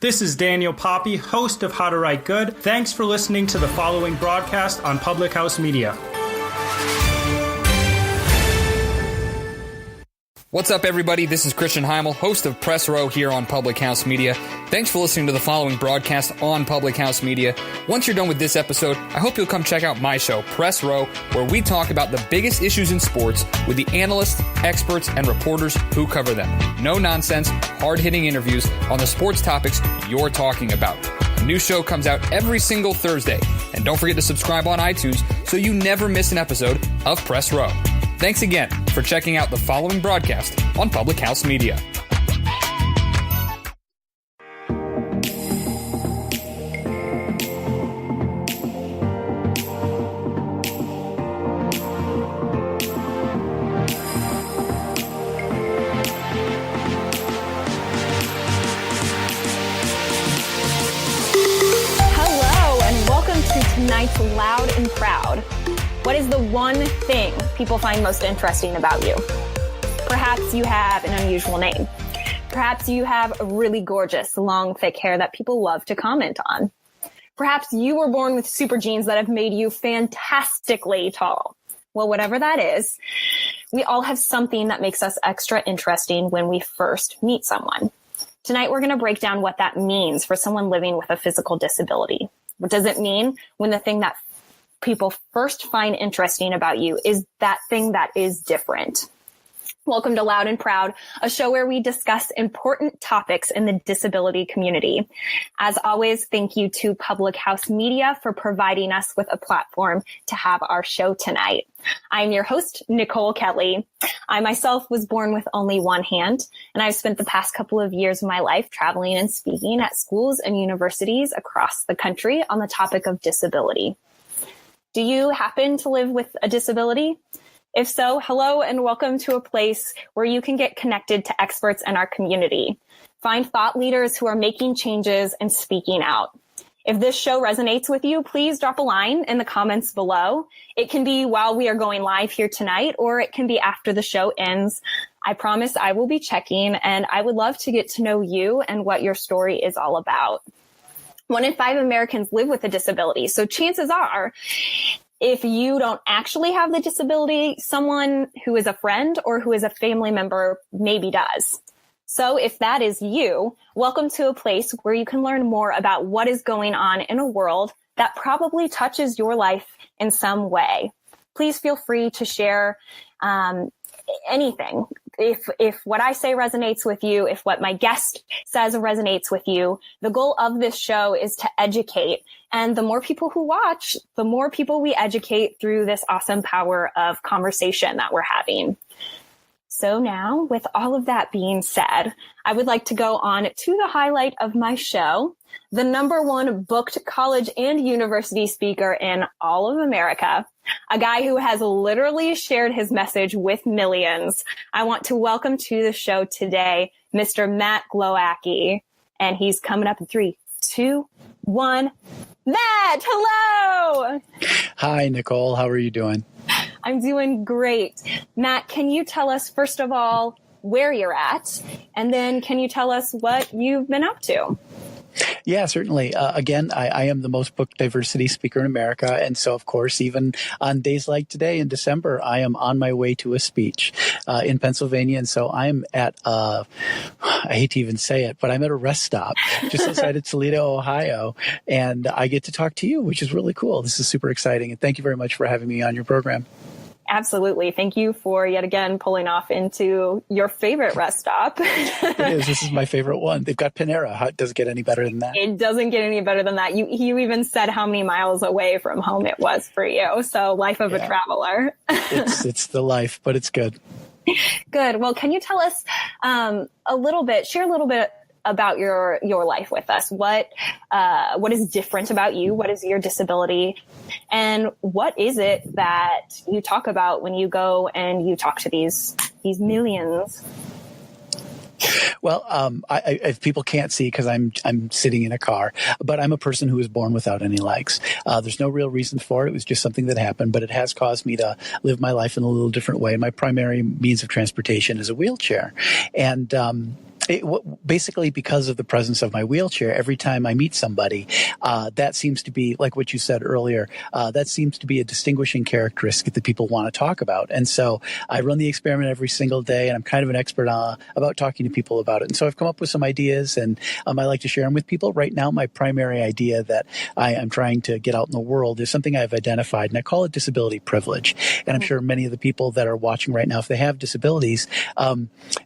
This is Daniel Poppy, host of How to Write Good. Thanks for listening to the following broadcast on Public House Media. What's up, everybody? This is Christian Heimel, host of Press Row here on Public House Media. Thanks for listening to the following broadcast on Public House Media. Once you're done with this episode, I hope you'll come check out my show, Press Row, where we talk about the biggest issues in sports with the analysts, experts, and reporters who cover them. No nonsense, hard-hitting interviews on the sports topics you're talking about. A new show comes out every single Thursday. And don't forget to subscribe on iTunes so you never miss an episode of Press Row. Thanks again for checking out the following broadcast on Public House Media. Hello, and welcome to tonight's Loud and Proud. What is the one thing people find most interesting about you? Perhaps you have an unusual name. Perhaps you have a really gorgeous, long, thick hair that people love to comment on. Perhaps you were born with super genes that have made you fantastically tall. Well, whatever that is, we all have something that makes us extra interesting when we first meet someone. Tonight, we're going to break down what that means for someone living with a physical disability. What does it mean when the thing that people first find interesting about you is that thing that is different? Welcome to Loud and Proud, a show where we discuss important topics in the disability community. As always, thank you to Public House Media for providing us with a platform to have our show tonight. I'm your host, Nicole Kelly. I myself was born with only one hand, and I've spent the past couple of years of my life traveling and speaking at schools and universities across the country on the topic of disability. Do you happen to live with a disability? If so, hello and welcome to a place where you can get connected to experts in our community. Find thought leaders who are making changes and speaking out. If this show resonates with you, please drop a line in the comments below. It can be while we are going live here tonight, or it can be after the show ends. I promise I will be checking, and I would love to get to know you and what your story is all about. 1 in 5 Americans live with a disability. So chances are, if you don't actually have the disability, someone who is a friend or who is a family member maybe does. So if that is you, welcome to a place where you can learn more about what is going on in a world that probably touches your life in some way. Please feel free to share anything. If what I say resonates with you, if what my guest says resonates with you, the goal of this show is to educate. And the more people who watch, the more people we educate through this awesome power of conversation that we're having. So now, with all of that being said, I would like to go on to the highlight of my show, the #1 booked college and university speaker in all of America, a guy who has literally shared his message with millions. I want to welcome to the show today, Mr. Matt Glowacki, and he's coming up in 3, 2, 1. Matt, hello! Hi, Nicole. How are you doing? I'm doing great. Matt, can you tell us, first of all, where you're at? And then can you tell us what you've been up to? Yeah, certainly. Again, I am the most booked diversity speaker in America. And so, of course, even on days like today in December, I am on my way to a speech in Pennsylvania. And so I'm at, I hate to even say it, but I'm at a rest stop just outside of Toledo, Ohio. And I get to talk to you, which is really cool. This is super exciting. And thank you very much for having me on your program. Absolutely. Thank you for yet again pulling off into your favorite rest stop. It is. This is my favorite one. They've got Panera. How does it get any better than that? It doesn't get any better than that. You even said how many miles away from home it was for you. So life of a traveler. It's the life, but it's good. Good. Well, can you tell us share a little bit about your life with us? What is different about you? What is your disability? And what is it that you talk about when you go and you talk to these millions? Well, if people can't see because I'm sitting in a car, but I'm a person who was born without any legs. There's no real reason for it. It was just something that happened, but it has caused me to live my life in a little different way. My primary means of transportation is a wheelchair. And basically, because of the presence of my wheelchair, every time I meet somebody, that seems to be, like what you said earlier, that seems to be a distinguishing characteristic that people want to talk about. And so I run the experiment every single day, and I'm kind of an expert about talking to people about it. And so I've come up with some ideas, and I like to share them with people. Right now, my primary idea that I am trying to get out in the world is something I've identified, and I call it disability privilege. And I'm sure many of the people that are watching right now, if they have disabilities,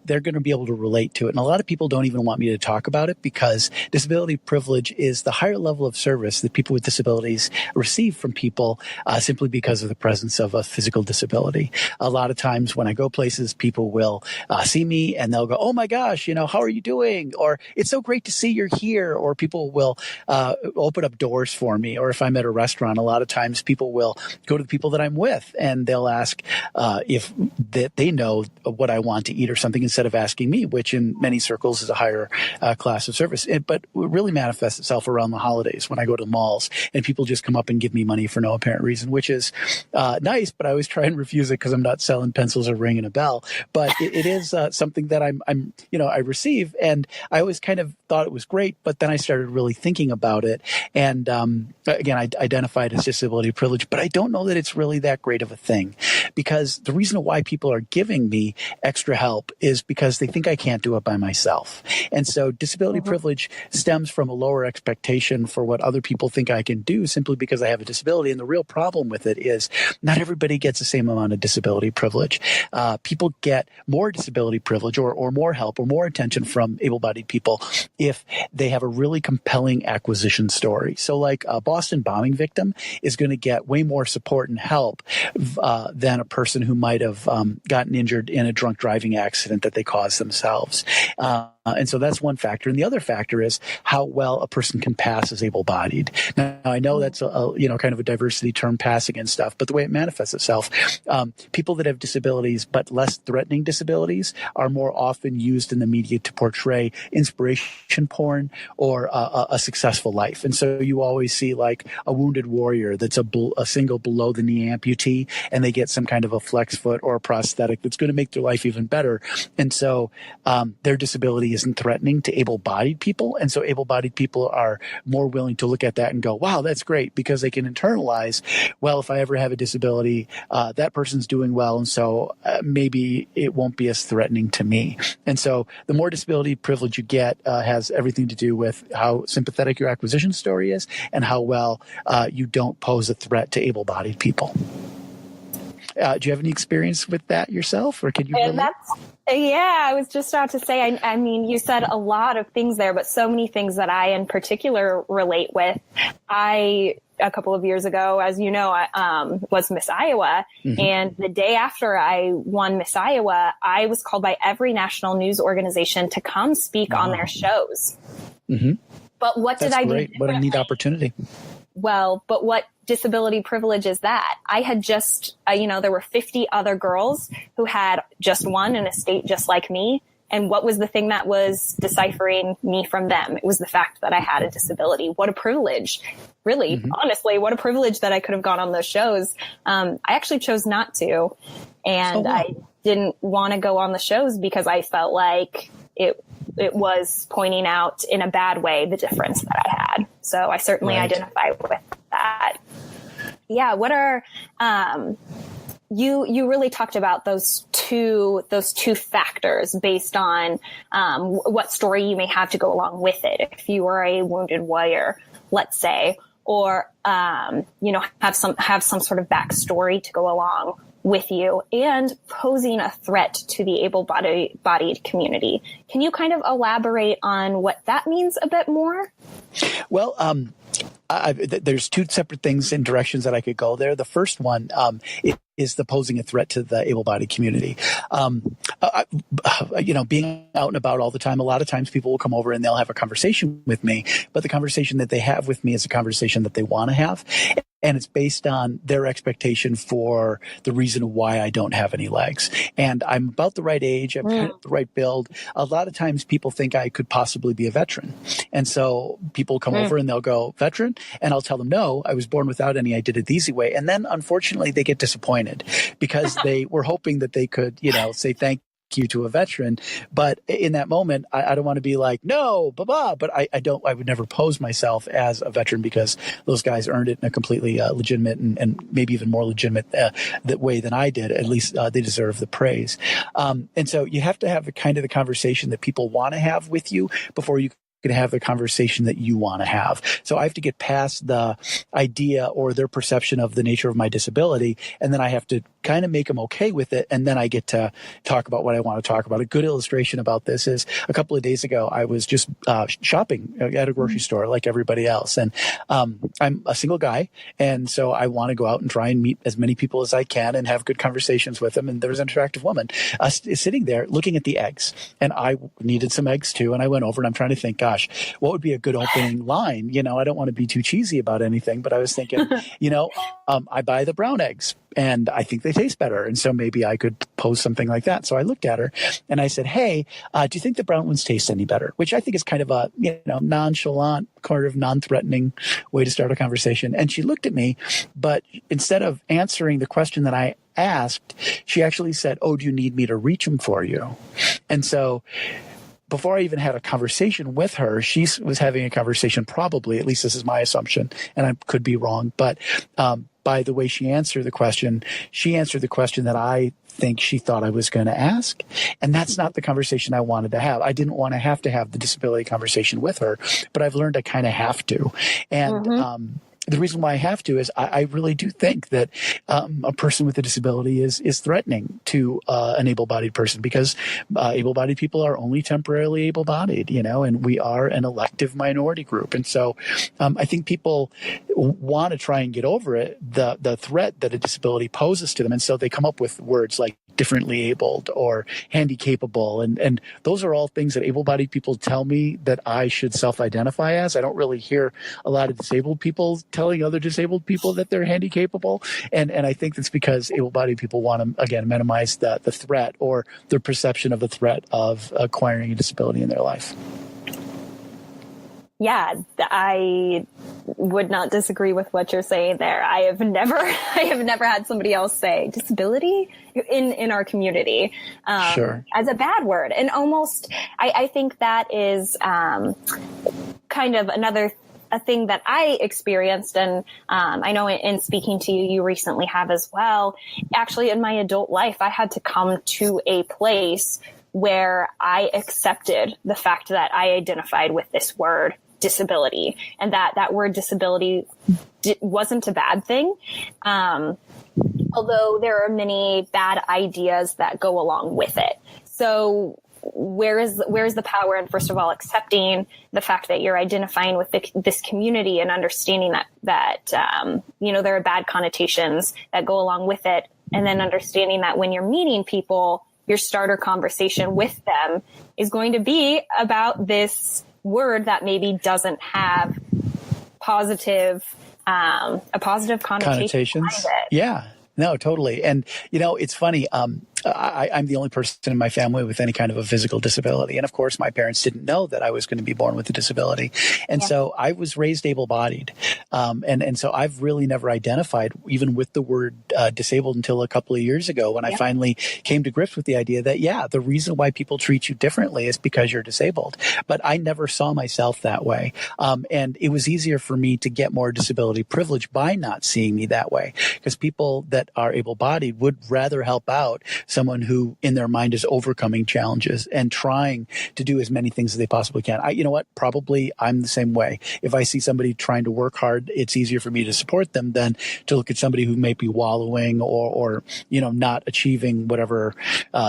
they're going to be able to relate to it. And a lot of people don't even want me to talk about it because disability privilege is the higher level of service that people with disabilities receive from people simply because of the presence of a physical disability. A lot of times when I go places, people will see me and they'll go, "Oh my gosh, how are you doing?" Or "It's so great to see you're here." Or people will open up doors for me. Or if I'm at a restaurant, a lot of times people will go to the people that I'm with and they'll ask if they know what I want to eat or something instead of asking me, which in many circles is a higher class of service. But it really manifests itself around the holidays when I go to malls and people just come up and give me money for no apparent reason, which is nice, but I always try and refuse it because I'm not selling pencils or ringing a bell. But it is something that I receive, and I always kind of thought it was great, but then I started really thinking about it. And again, I identified as disability privilege, but I don't know that it's really that great of a thing, because the reason why people are giving me extra help is because they think I can't do it by myself. And so disability privilege stems from a lower expectation for what other people think I can do simply because I have a disability. And the real problem with it is not everybody gets the same amount of disability privilege. People get more disability privilege or more help or more attention from able-bodied people if they have a really compelling acquisition story. So like a Boston bombing victim is going to get way more support and help than a person who might have gotten injured in a drunk driving accident that they caused themselves. And so that's one factor. And the other factor is how well a person can pass as able-bodied. Now, I know that's kind of a diversity term, passing and stuff, but the way it manifests itself, people that have disabilities but less threatening disabilities are more often used in the media to portray inspiration porn or a successful life. And so you always see like a wounded warrior that's a single below the knee amputee, and they get some kind of a flex foot or a prosthetic that's going to make their life even better. And so their disability isn't threatening to able-bodied people. And so able-bodied people are more willing to look at that and go, wow, that's great, because they can internalize, well, if I ever have a disability, that person's doing well. And so maybe it won't be as threatening to me. And so the more disability privilege you get has everything to do with how sympathetic your acquisition story is and how well you don't pose a threat to able-bodied people. Do you have any experience with that yourself, or can you relate? Yeah, I was just about to say, I mean, you said a lot of things there, but so many things that I in particular relate with. A couple of years ago, as you know, I was Miss Iowa. Mm-hmm. And the day after I won Miss Iowa, I was called by every national news organization to come speak on their shows. Mm-hmm. But what did I do? What a neat opportunity. Well, but what disability privilege is that? I had just, there were 50 other girls who had just won in a state just like me. And what was the thing that was deciphering me from them? It was the fact that I had a disability. What a privilege. Really, honestly, what a privilege that I could have gone on those shows. I actually chose not to. And I didn't want to go on the shows because I felt like it was pointing out in a bad way the difference that I had. So I certainly identify with that. Yeah. What are, you really talked about those two factors based on, what story you may have to go along with it. If you were a wounded warrior, let's say, or, have some sort of backstory to go along with you, and posing a threat to the able-bodied community. Can you kind of elaborate on what that means a bit more? Well, there's two separate things and directions that I could go there. The first one is the posing a threat to the able-bodied community. Being out and about all the time, a lot of times people will come over and they'll have a conversation with me, but the conversation that they have with me is a conversation that they want to have. And it's based on their expectation for the reason why I don't have any legs. And I'm about the right age. I'm kind of the right build. A lot of times people think I could possibly be a veteran. And so people come over and they'll go, veteran? And I'll tell them, no, I was born without any. I did it the easy way. And then unfortunately they get disappointed because they were hoping that they could, say thank connect you to a veteran. But in that moment, I don't want to be like, no, blah. But I would never pose myself as a veteran because those guys earned it in a completely legitimate and maybe even more legitimate that way than I did. At least they deserve the praise. And so you have to have the kind of the conversation that people want to have with you before you can have the conversation that you want to have. So I have to get past the idea or their perception of the nature of my disability, and then I have to kind of make them okay with it, and then I get to talk about what I want to talk about. A good illustration about this is a couple of days ago, I was just shopping at a grocery store like everybody else, and I'm a single guy, and so I want to go out and try and meet as many people as I can and have good conversations with them, and there was an attractive woman sitting there looking at the eggs, and I needed some eggs too, and I went over and I'm trying to think, gosh, what would be a good opening line? You know, I don't want to be too cheesy about anything, but I was thinking, I buy the brown eggs and I think they taste better. And so maybe I could pose something like that. So I looked at her and I said, hey, do you think the brown ones taste any better? Which I think is kind of a, nonchalant, kind of non-threatening way to start a conversation. And she looked at me, but instead of answering the question that I asked, she actually said, oh, do you need me to reach them for you? And so before I even had a conversation with her, she was having a conversation, probably, at least this is my assumption, and I could be wrong, but by the way she answered the question that I think she thought I was going to ask. And that's not the conversation I wanted to have. I didn't want to have the disability conversation with her, but I've learned I kind of have to. And the reason why I have to is I really do think that a person with a disability is threatening to an able-bodied person because able-bodied people are only temporarily able-bodied, and we are an elective minority group. And so I think people want to try and get over it, the threat that a disability poses to them. And so they come up with words like differently abled or handy-capable. And those are all things that able-bodied people tell me that I should self-identify as. I don't really hear a lot of disabled people telling other disabled people that they're handy-capable. And I think that's because able-bodied people want to, again, minimize the threat or their perception of the threat of acquiring a disability in their life. Yeah, I would not disagree with what you're saying there. I have never had somebody else say disability in our community as a bad word. And almost, I think that is kind of a thing that I experienced. And I know in speaking to you, you recently have as well. Actually, in my adult life, I had to come to a place where I accepted the fact that I identified with this word disability, and that word disability wasn't a bad thing. Although there are many bad ideas that go along with it. So where is the power in, first of all, accepting the fact that you're identifying with this community and understanding that there are bad connotations that go along with it. And then understanding that when you're meeting people, your starter conversation with them is going to be about this word that maybe doesn't have a positive connotation behind it. Yeah, no, totally. And, it's funny. I'm the only person in my family with any kind of a physical disability. And of course, my parents didn't know that I was going to be born with a disability. And so I was raised able-bodied. And so I've really never identified even with the word disabled until a couple of years ago when I finally came to grips with the idea that, the reason why people treat you differently is because you're disabled. But I never saw myself that way. And it was easier for me to get more disability privilege by not seeing me that way, because people that are able-bodied would rather help out someone who in their mind is overcoming challenges and trying to do as many things as they possibly can. Probably I'm the same way. If I see somebody trying to work hard, it's easier for me to support them than to look at somebody who may be wallowing or not achieving whatever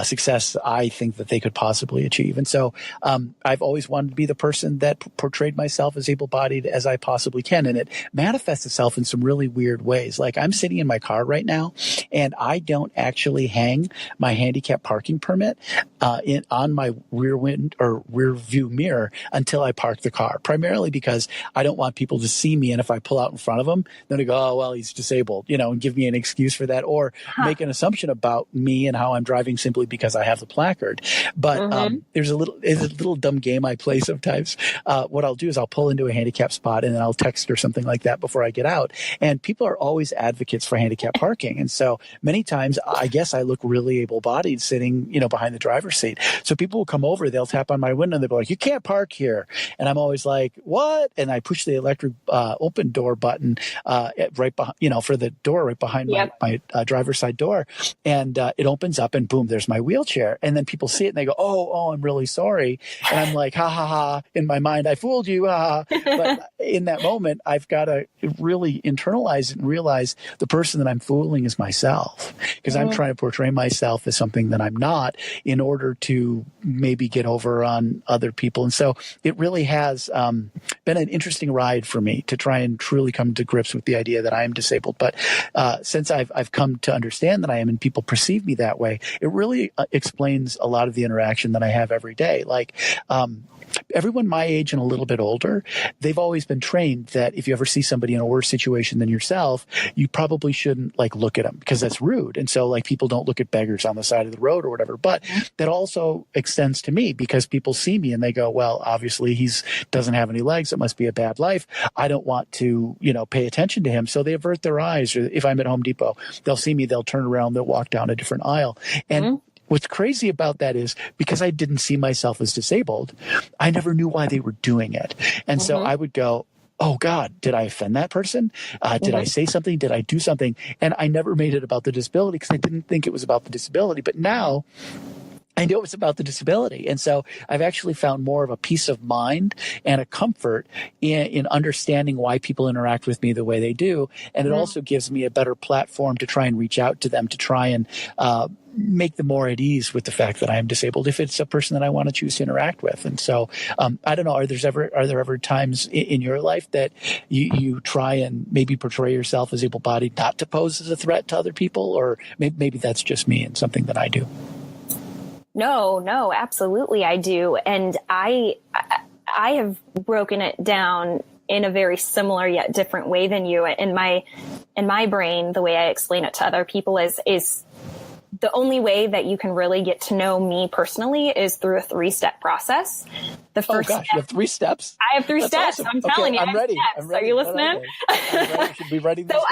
success I think that they could possibly achieve. And so I've always wanted to be the person that portrayed myself as able-bodied as I possibly can. And it manifests itself in some really weird ways. Like I'm sitting in my car right now and I don't actually hang my handicap parking permit on my rear view mirror until I park the car, primarily because I don't want people to see me. And if I pull out in front of them, then they go, oh, well, he's disabled, and give me an excuse for that, or make an assumption about me and how I'm driving simply because I have the placard. But there's a little dumb game I play sometimes. What I'll do is I'll pull into a handicap spot and then I'll text or something like that before I get out. And people are always advocates for handicap parking. And so many times I guess I look really able-bodied sitting, behind the driver's seat. So people will come over, they'll tap on my window, and they'll be like, "You can't park here." And I'm always like, "What?" And I push the electric open door button right behind, for the door right behind my driver's side door, and it opens up, and boom, there's my wheelchair. And then people see it, and they go, "Oh, I'm really sorry." And I'm like, "Ha ha ha!" In my mind, I fooled you, ha ha. But in that moment, I've got to really internalize it and realize the person that I'm fooling is myself, because I'm trying to portray myself as something that I'm not in order to maybe get over on other people. And so it really has been an interesting ride for me to try and truly come to grips with the idea that I am disabled. But since I've come to understand that I am, and people perceive me that way, it really explains a lot of the interaction that I have every day. Like, everyone my age and a little bit older, they've always been trained that if you ever see somebody in a worse situation than yourself, you probably shouldn't look at them, because that's rude. And so people don't look at beggars on the side of the road or whatever. But that also extends to me, because people see me and they go, "Well, obviously he doesn't have any legs. It must be a bad life. I don't want to, pay attention to him." So they avert their eyes. Or if I'm at Home Depot, they'll see me, they'll turn around, they'll walk down a different aisle. And what's crazy about that is, because I didn't see myself as disabled, I never knew why they were doing it. And so I would go, "Oh God, did I offend that person? Did I say something? Did I do something?" And I never made it about the disability, because I didn't think it was about the disability. But now I know it's about the disability. And so I've actually found more of a peace of mind and a comfort in understanding why people interact with me the way they do. And it also gives me a better platform to try and reach out to them, to try and make them more at ease with the fact that I am disabled, if it's a person that I want to choose to interact with. And so I don't know, are there ever times in your life that you try and maybe portray yourself as able-bodied not to pose as a threat to other people? Or maybe that's just me and something that I do. No, absolutely I do. And I have broken it down in a very similar yet different way than you. In my brain, the way I explain it to other people is the only way that you can really get to know me personally is through a 3-step process. The first step, you have 3 steps? I have 3 That's steps. awesome. I'm telling you. I'm ready. Are you listening? I'm ready. Should be ready. So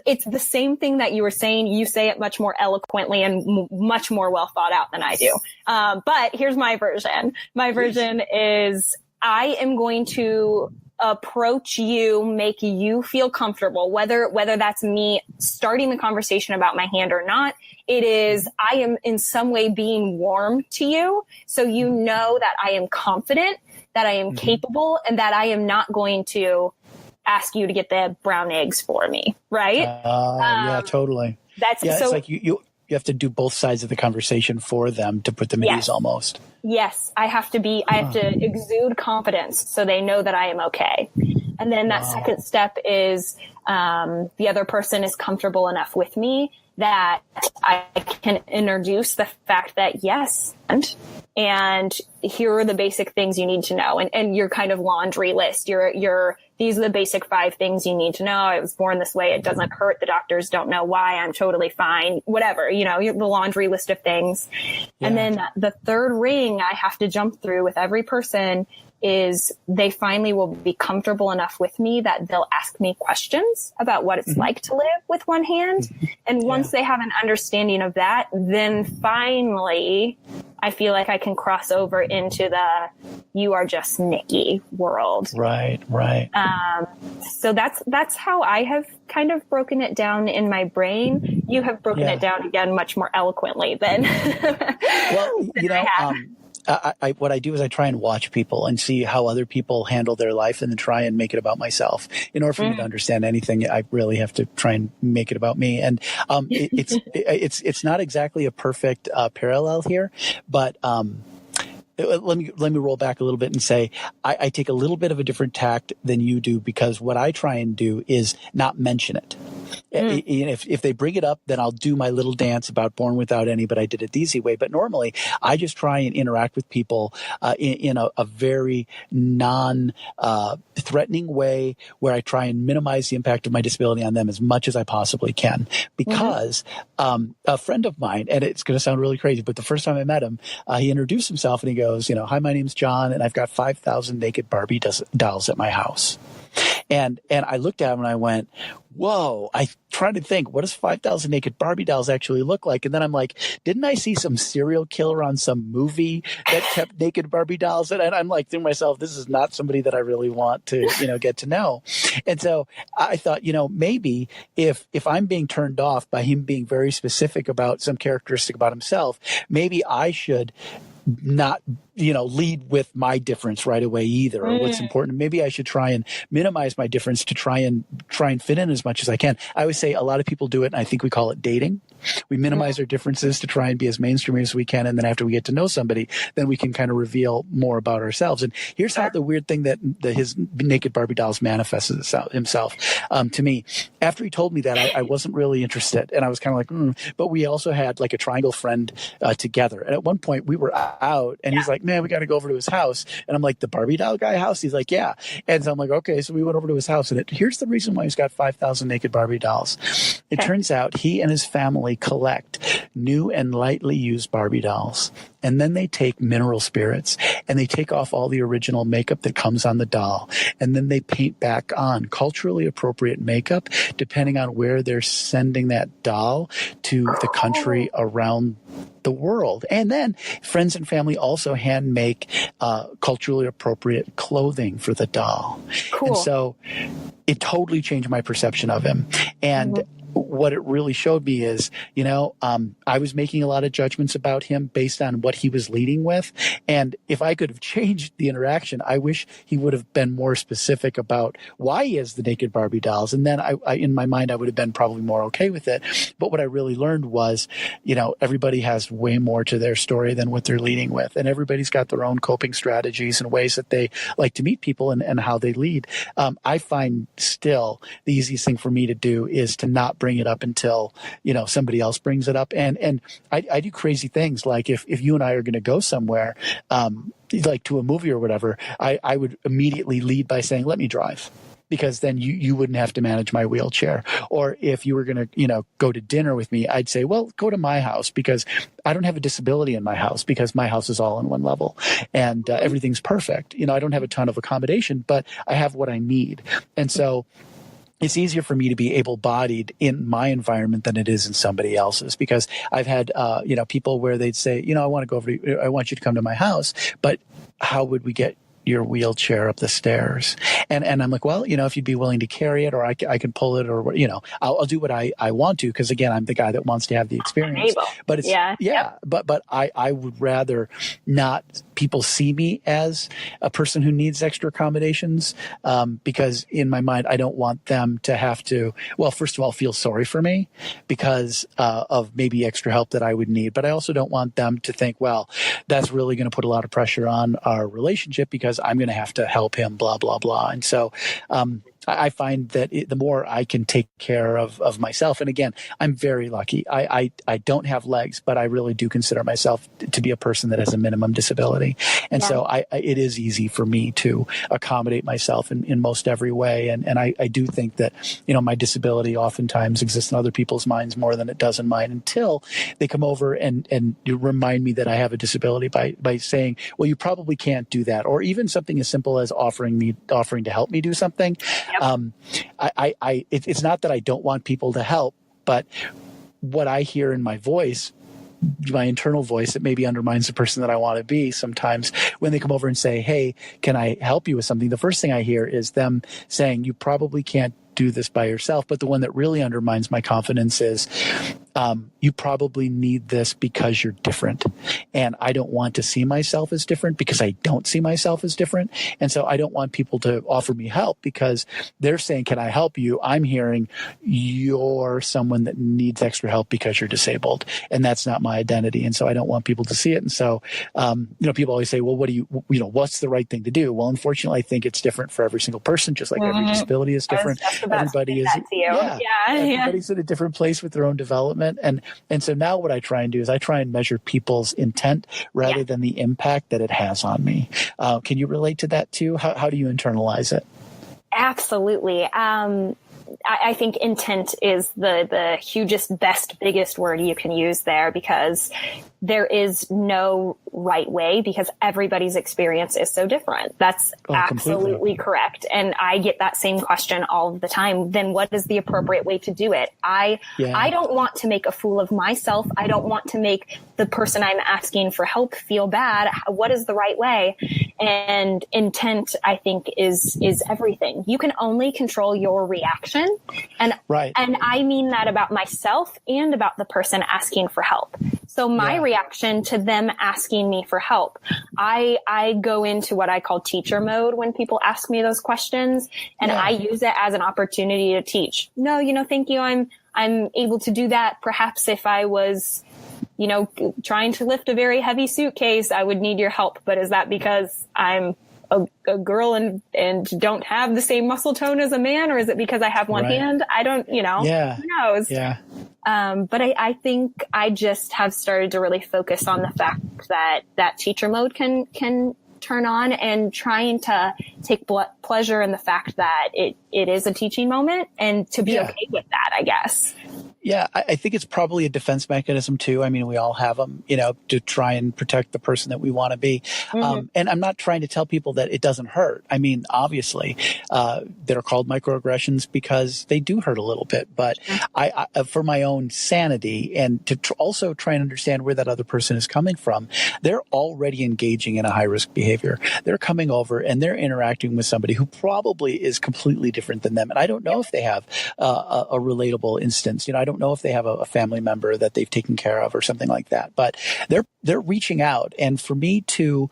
it's the same thing that you were saying. You say it much more eloquently and much more well thought out than I do. But here's my version. My version is, I am going to approach you, make you feel comfortable, whether that's me starting the conversation about my hand or not. It is, I am in some way being warm to you. So you know that I am confident, that I am capable, and that I am not going to ask you to get the brown eggs for me. Right? Yeah, totally. So it's like you have to do both sides of the conversation for them to put them at ease almost. Yes, I have to exude confidence so they know that I am okay. And then that second step is the other person is comfortable enough with me that I can introduce the fact that yes, and here are the basic things you need to know. And your kind of laundry list, these are the basic 5 things you need to know. I was born this way. It doesn't hurt. The doctors don't know why. I'm totally fine. Whatever, the laundry list of things. Yeah. And then the third ring I have to jump through with every person is they finally will be comfortable enough with me that they'll ask me questions about what it's like to live with one hand. And once they have an understanding of that, then finally I feel like I can cross over into the "you are just Nikki" world. Right. So that's how I have kind of broken it down in my brain. You have broken it down again much more eloquently than I have. What I do is I try and watch people and see how other people handle their life, and then try and make it about myself. In order for me to understand anything, I really have to try and make it about me. And it's not exactly a perfect parallel here, but let me roll back a little bit and say I take a little bit of a different tact than you do, because what I try and do is not mention it. If they bring it up, then I'll do my little dance about born without any, but I did it the easy way. But normally I just try and interact with people in a very non-threatening way, where I try and minimize the impact of my disability on them as much as I possibly can. Because a friend of mine, and it's going to sound really crazy, but the first time I met him, he introduced himself and he goes, "Hi, my name's John, and I've got 5,000 naked Barbie dolls at my house." And I looked at him and I went, whoa, I tried to think, what does 5,000 naked Barbie dolls actually look like? And then I'm like, didn't I see some serial killer on some movie that kept naked Barbie dolls? And I'm like to myself, this is not somebody that I really want to, get to know. And so I thought, maybe if I'm being turned off by him being very specific about some characteristic about himself, maybe I should not, lead with my difference right away either, or what's important. Maybe I should try and minimize my difference to try and fit in as much as I can. I always say a lot of people do it, and I think we call it dating. We minimize our differences to try and be as mainstream as we can, and then after we get to know somebody, then we can kind of reveal more about ourselves. And here's how the weird thing that his naked Barbie dolls manifests himself to me. After he told me that, I wasn't really interested, and I was kind of like, But we also had like a triangle friend together, and at one point we were out, and he's like, man, we got to go over to his house. And I'm like, the Barbie doll guy house? He's like, yeah. And so I'm like, okay. So we went over to his house, and here's the reason why he's got 5,000 naked Barbie dolls. It turns out he and his family collect new and lightly used Barbie dolls. And then they take mineral spirits and they take off all the original makeup that comes on the doll. And then they paint back on culturally appropriate makeup, depending on where they're sending that doll to the country around the world. And then friends and family also hand make culturally appropriate clothing for the doll. Cool. And so it totally changed my perception of him. And what it really showed me is, I was making a lot of judgments about him based on what he was leading with. And if I could have changed the interaction, I wish he would have been more specific about why he has the naked Barbie dolls. And then I in my mind, I would have been probably more okay with it. But what I really learned was, everybody has way more to their story than what they're leading with. And everybody's got their own coping strategies and ways that they like to meet people and how they lead. I find still the easiest thing for me to do is to not bring it up until, somebody else brings it up. And I do crazy things. Like if you and I are going to go somewhere, like to a movie or whatever, I would immediately lead by saying, let me drive. Because then you wouldn't have to manage my wheelchair. Or if you were going to, go to dinner with me, I'd say, well, go to my house because I don't have a disability in my house because my house is all on one level and everything's perfect. I don't have a ton of accommodation, but I have what I need. And so it's easier for me to be able-bodied in my environment than it is in somebody else's, because I've had, people where they'd say, I want you to come to my house, but how would we get your wheelchair up the stairs? And I'm like, well, if you'd be willing to carry it, or I can pull it, or, I'll do what I want to. Cause again, I'm the guy that wants to have the experience, but it's, but I would rather not people see me as a person who needs extra accommodations. Because in my mind, I don't want them to have to, well, first of all, feel sorry for me because, of maybe extra help that I would need. But I also don't want them to think, well, that's really going to put a lot of pressure on our relationship because I'm going to have to help him, blah, blah, blah. And so I find that the more I can take care of myself, and again, I'm very lucky. I don't have legs, but I really do consider myself to be a person that has a minimum disability. And so it is easy for me to accommodate myself in most every way. And I do think that, my disability oftentimes exists in other people's minds more than it does in mine until they come over and you remind me that I have a disability by saying, well, you probably can't do that. Or even something as simple as offering to help me do something. It's not that I don't want people to help, but what I hear in my voice, my internal voice, that maybe undermines the person that I want to be. Sometimes when they come over and say, hey, can I help you with something? The first thing I hear is them saying, you probably can't do this by yourself. But the one that really undermines my confidence is, you probably need this because you're different. And I don't want to see myself as different because I don't see myself as different. And so I don't want people to offer me help because they're saying, can I help you? I'm hearing you're someone that needs extra help because you're disabled. And that's not my identity. And so I don't want people to see it. And so, people always say, well, what's the right thing to do? Well, unfortunately, I think it's different for every single person, just like every disability is different. Everybody is, everybody's at a different place with their own development. And so now what I try and do is I try and measure people's intent rather than the impact that it has on me. Can you relate to that too? How do you internalize it? Absolutely. I think intent is the hugest, best, biggest word you can use there, because there is no right way because everybody's experience is so different. That's absolutely correct. And I get that same question all the time. Then what is the appropriate way to do it? I don't want to make a fool of myself. I don't want to make the person I'm asking for help feel bad. What is the right way? And intent, I think, is everything. You can only control your reaction. And I mean that about myself and about the person asking for help. So my reaction to them asking me for help, I go into what I call teacher mode when people ask me those questions, and I use it as an opportunity to teach. No, thank you. I'm able to do that. Perhaps if I was, trying to lift a very heavy suitcase, I would need your help. But is that because I'm a girl and don't have the same muscle tone as a man, or is it because I have one hand? I don't, who knows? Yeah. But I think I just have started to really focus on the fact that teacher mode can turn on, and trying to take pleasure in the fact that it is a teaching moment, and to be okay with that, I guess. Yeah, I think it's probably a defense mechanism too. I mean, we all have them, to try and protect the person that we want to be. Mm-hmm. And I'm not trying to tell people that it doesn't hurt. I mean, obviously, they're called microaggressions because they do hurt a little bit. But I for my own sanity and to also try and understand where that other person is coming from, they're already engaging in a high risk behavior. They're coming over and they're interacting with somebody who probably is completely different than them. And I don't know if they have a relatable instance. I don't know if they have a family member that they've taken care of or something like that, but they're reaching out. And for me to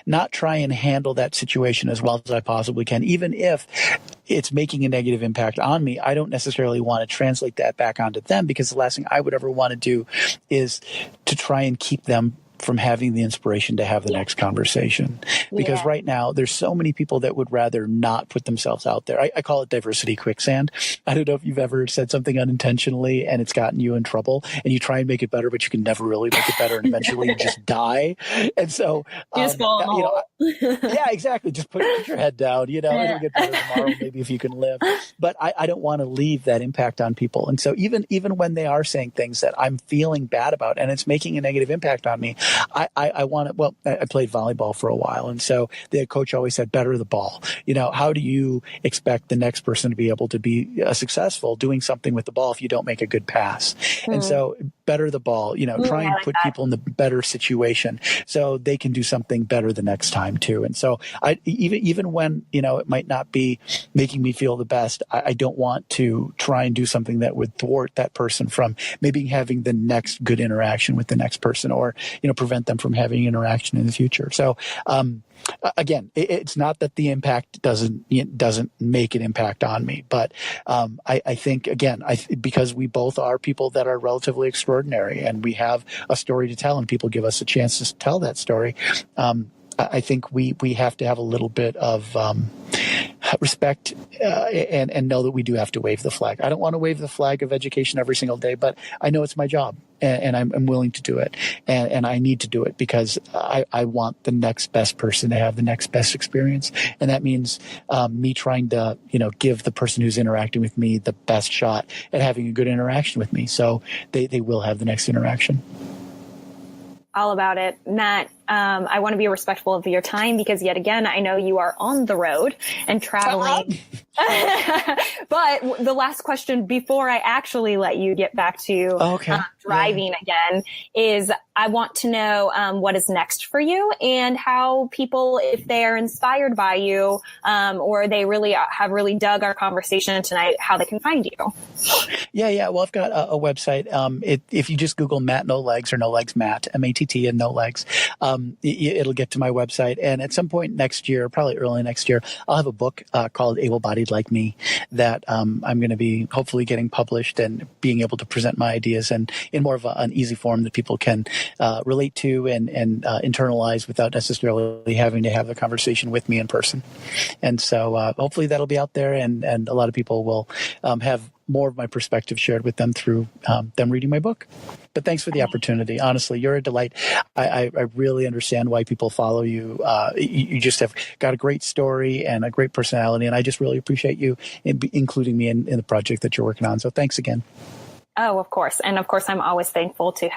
not try and handle that situation as well as I possibly can, even if it's making a negative impact on me, I don't necessarily want to translate that back onto them, because the last thing I would ever want to do is to try and keep them from having the inspiration to have the next conversation. Because right now, there's so many people that would rather not put themselves out there. I call it diversity quicksand. I don't know if you've ever said something unintentionally and it's gotten you in trouble, and you try and make it better, but you can never really make it better, and eventually you just die. And so, yeah, exactly. Just put your head down, it'll get better tomorrow, maybe if you can live. But I don't want to leave that impact on people. And so even when they are saying things that I'm feeling bad about and it's making a negative impact on me, I want to, I played volleyball for a while. And so the coach always said, better the ball. How do you expect the next person to be able to be successful doing something with the ball if you don't make a good pass? Mm-hmm. And so better the ball, try and put people in the better situation so they can do something better the next time too. And so even when, it might not be making me feel the best, I don't want to try and do something that would thwart that person from maybe having the next good interaction with the next person, or, prevent them from having interaction in the future. So, again, it's not that the impact doesn't make an impact on me, but I think, again, because we both are people that are relatively extraordinary and we have a story to tell and people give us a chance to tell that story, I think we have to have a little bit of respect and know that we do have to wave the flag. I don't want to wave the flag of education every single day, but I know it's my job, and I'm willing to do it, and I need to do it because I want the next best person to have the next best experience, and that means me trying to give the person who's interacting with me the best shot at having a good interaction with me, so they will have the next interaction. All about it. Matt, I want to be respectful of your time because, yet again, I know you are on the road and traveling. But the last question before I actually let you get back to driving again is I want to know what is next for you and how people, if they are inspired by you or they really have really dug our conversation tonight, how they can find you. Yeah. Well, I've got a website. If you just Google Matt No Legs or No Legs Matt, MATT and No Legs, it'll get to my website. And at some point next year, probably early next year, I'll have a book called Able Bodied Like Me that I'm going to be hopefully getting published and being able to present my ideas and in more of an easy form that people can relate to and internalize without necessarily having to have the conversation with me in person. And so hopefully that'll be out there and a lot of people will have more of my perspective shared with them through them reading my book. But thanks for the opportunity. Honestly, you're a delight. I really understand why people follow you. You just have got a great story and a great personality, and I just really appreciate you including me in the project that you're working on. So thanks again. Oh, of course. And of course, I'm always thankful to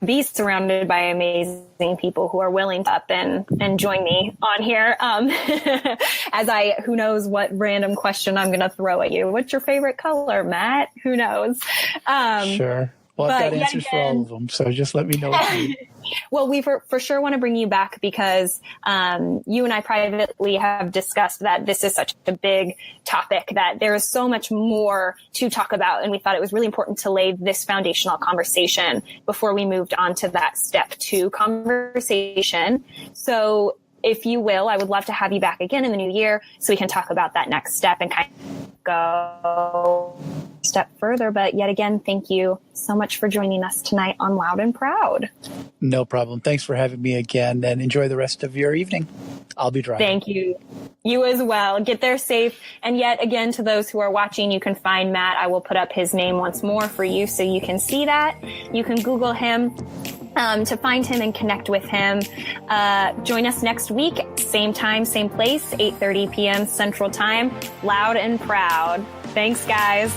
be surrounded by amazing people who are willing to up and join me on here. Who knows what random question I'm going to throw at you. What's your favorite color, Matt? Who knows? Sure. Well, I've got answers for all of them. So just let me know what you need. Well, we for sure want to bring you back because you and I privately have discussed that this is such a big topic that there is so much more to talk about. And we thought it was really important to lay this foundational conversation before we moved on to that step 2 conversation. So if you will, I would love to have you back again in the new year so we can talk about that next step and kind of go a step further. But yet again, thank you so much for joining us tonight on Loud and Proud. No problem. Thanks for having me again, and enjoy the rest of your evening. I'll be driving. Thank you. You as well. Get there safe. And yet again, to those who are watching, you can find Matt. I will put up his name once more for you so you can see that. You can Google him. To find him and connect with him. Join us next week, same time, same place, 8:30 p.m. Central Time, Loud and Proud. Thanks, guys.